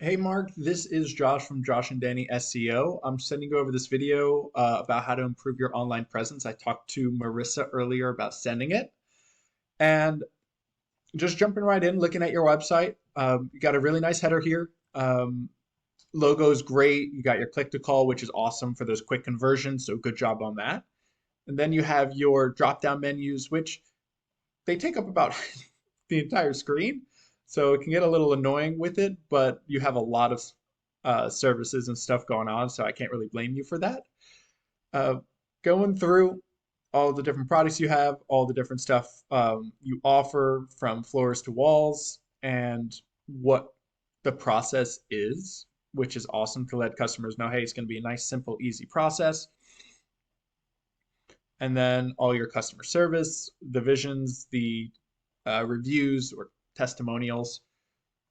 Hey Mark, this is Josh from Josh and Danny SEO. I'm sending you over this video about how to improve your online presence. I talked to Marissa earlier about sending it. And just jumping right in, looking at your website, you got a really nice header here. Logo is great. You got your click to call, which is awesome for those quick conversions. So good job on that. And then you have your drop down menus, which they take up about the entire screen. So it can get a little annoying with it, but you have a lot of services and stuff going on, so I can't really blame you for that. Uh, Going through all the different products you have, all the different stuff you offer from floors to walls, and what the process is, which is awesome to let customers know, hey, it's going to be a nice, simple, easy process. And then all your customer service, the visions, the reviews or testimonials,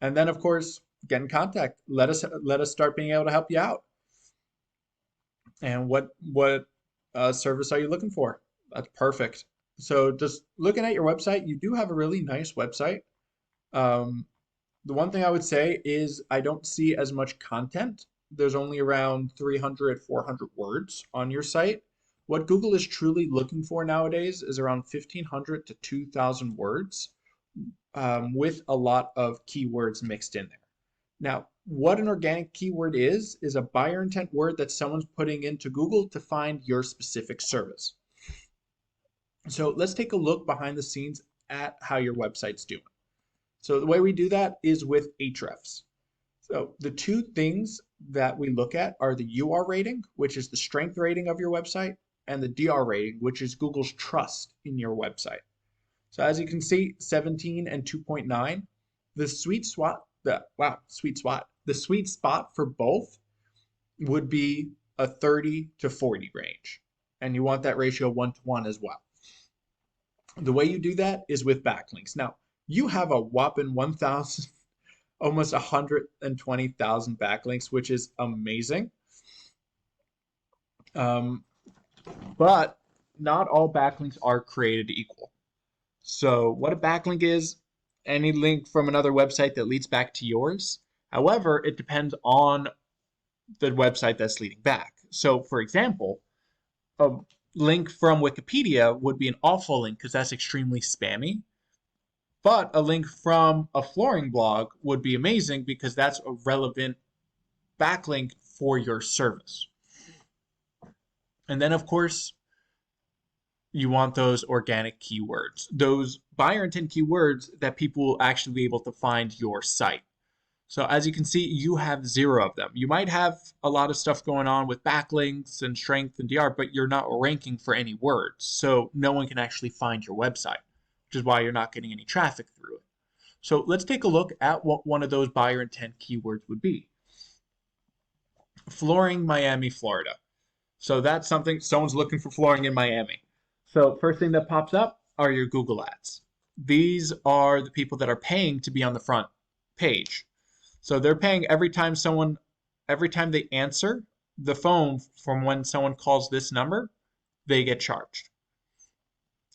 and then of course get in contact. Let us start being able to help you out. And what service are you looking for? That's perfect. So just looking at your website, you do have a really nice website. Um, the one thing I would say is I don't see as much content. There's only around 300, 400 words on your site. What Google is truly looking for nowadays is around 1,500 to 2,000 words with a lot of keywords mixed in there. Now, what an organic keyword is a buyer intent word that someone's putting into Google to find your specific service. So let's take a look behind the scenes at how your website's doing. So the way we do that is with Ahrefs. So the two things that we look at are the UR rating, which is the strength rating of your website, and the DR rating, which is Google's trust in your website. So as you can see, 17 and 2.9, the sweet spot, the sweet spot for both would be a 30 to 40 range. And you want that ratio 1 to 1 as well. The way you do that is with backlinks. Now, you have a whopping 1,000, almost 120,000 backlinks, which is amazing. But not all backlinks are created equal. So what a backlink is, any link from another website that leads back to yours. However, it depends on the website that's leading back. So for example, a link from Wikipedia would be an awful link because that's extremely spammy. But a link from a flooring blog would be amazing because that's a relevant backlink for your service. And then of course, you want those organic keywords, those buyer intent keywords that people will actually be able to find your site. So as you can see, you have 0 of them. You might have a lot of stuff going on with backlinks and strength and DR, but you're not ranking for any words. So no one can actually find your website, which is why you're not getting any traffic through it. So let's take a look at what one of those buyer intent keywords would be. Flooring, Miami, Florida. So that's something, someone's looking for flooring in Miami. So first thing that pops up are your Google ads. These are the people that are paying to be on the front page. So they're paying every time they answer the phone from when someone calls this number, they get charged.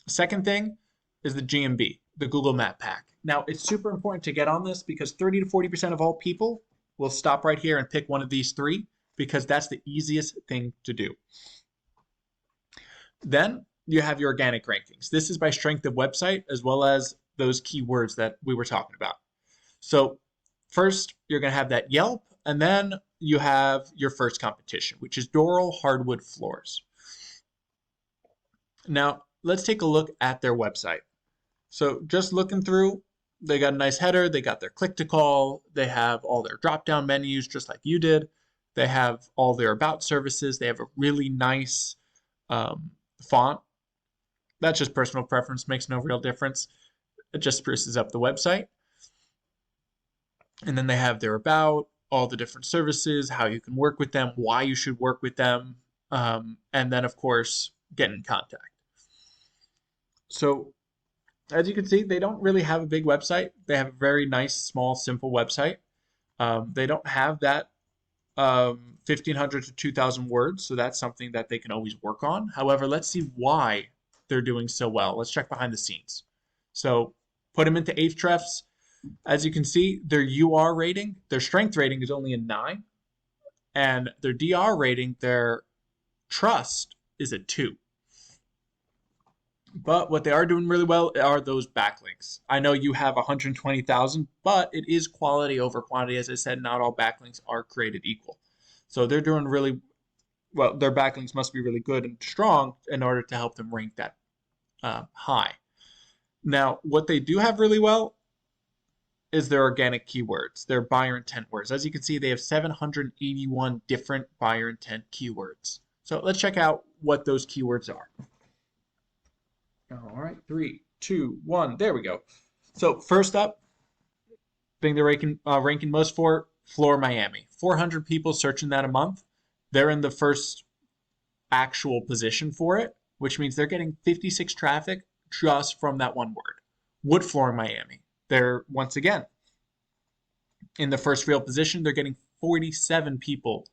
Second thing is the GMB, the Google Map Pack. Now it's super important to get on this because 30 to 40% of all people will stop right here and pick one of these 3 because that's the easiest thing to do. Then you have your organic rankings. This is by strength of website as well as those keywords that we were talking about. So first, you're going to have that Yelp, and then you have your first competition, which is Doral Hardwood Floors. Now, let's take a look at their website. So just looking through, they got a nice header, they got their click to call, they have all their drop-down menus just like you did. They have all their about services. They have a really nice font. That's just personal preference, makes no real difference. It just spruces up the website. And then they have their about, all the different services, how you can work with them, why you should work with them, and then of course, get in contact. So as you can see, they don't really have a big website. They have a very nice, small, simple website. They don't have that 1,500 to 2,000 words, so that's something that they can always work on. However, let's see why they're doing so well. Let's check behind the scenes. So put them into Ahrefs. As you can see, their UR rating, their strength rating is only a 9, and their DR rating, their trust, is a 2. But what they are doing really well are those backlinks. I know you have 120,000, but it is quality over quantity. As I said, not all backlinks are created equal. So they're doing really well. Their backlinks must be really good and strong in order to help them rank that high. Now, what they do have really well is their organic keywords, their buyer intent words. As you can see, they have 781 different buyer intent keywords. So let's check out what those keywords are. All right, 3, 2, 1. There we go. So first up, thing they're ranking most for, Floor Miami. 400 people searching that a month. They're in the first actual position for it, which means they're getting 56 traffic just from that one word. Wood Floor Miami. They're, once again, in the first real position. They're getting 47 people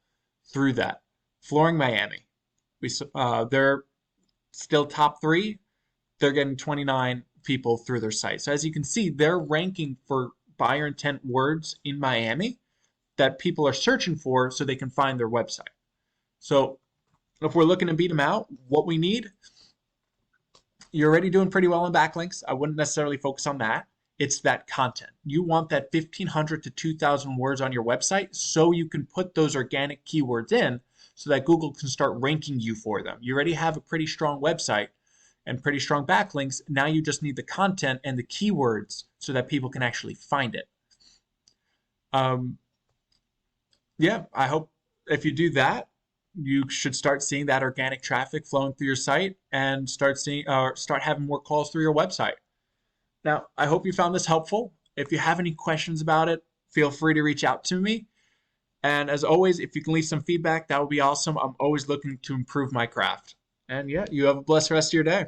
through that. Flooring Miami. They're still top 3. They're getting 29 people through their site. So as you can see, they're ranking for buyer intent words in Miami that people are searching for so they can find their website. So if we're looking to beat them out, what we need, you're already doing pretty well in backlinks. I wouldn't necessarily focus on that. It's that content. You want that 1,500 to 2,000 words on your website so you can put those organic keywords in so that Google can start ranking you for them. You already have a pretty strong website and pretty strong backlinks. Now you just need the content and the keywords so that people can actually find it. Yeah, I hope if you do that, you should start seeing that organic traffic flowing through your site and start having more calls through your website. Now, I hope you found this helpful. If you have any questions about it, feel free to reach out to me. And as always, if you can leave some feedback, that would be awesome. I'm always looking to improve my craft. And yeah, you have a blessed rest of your day.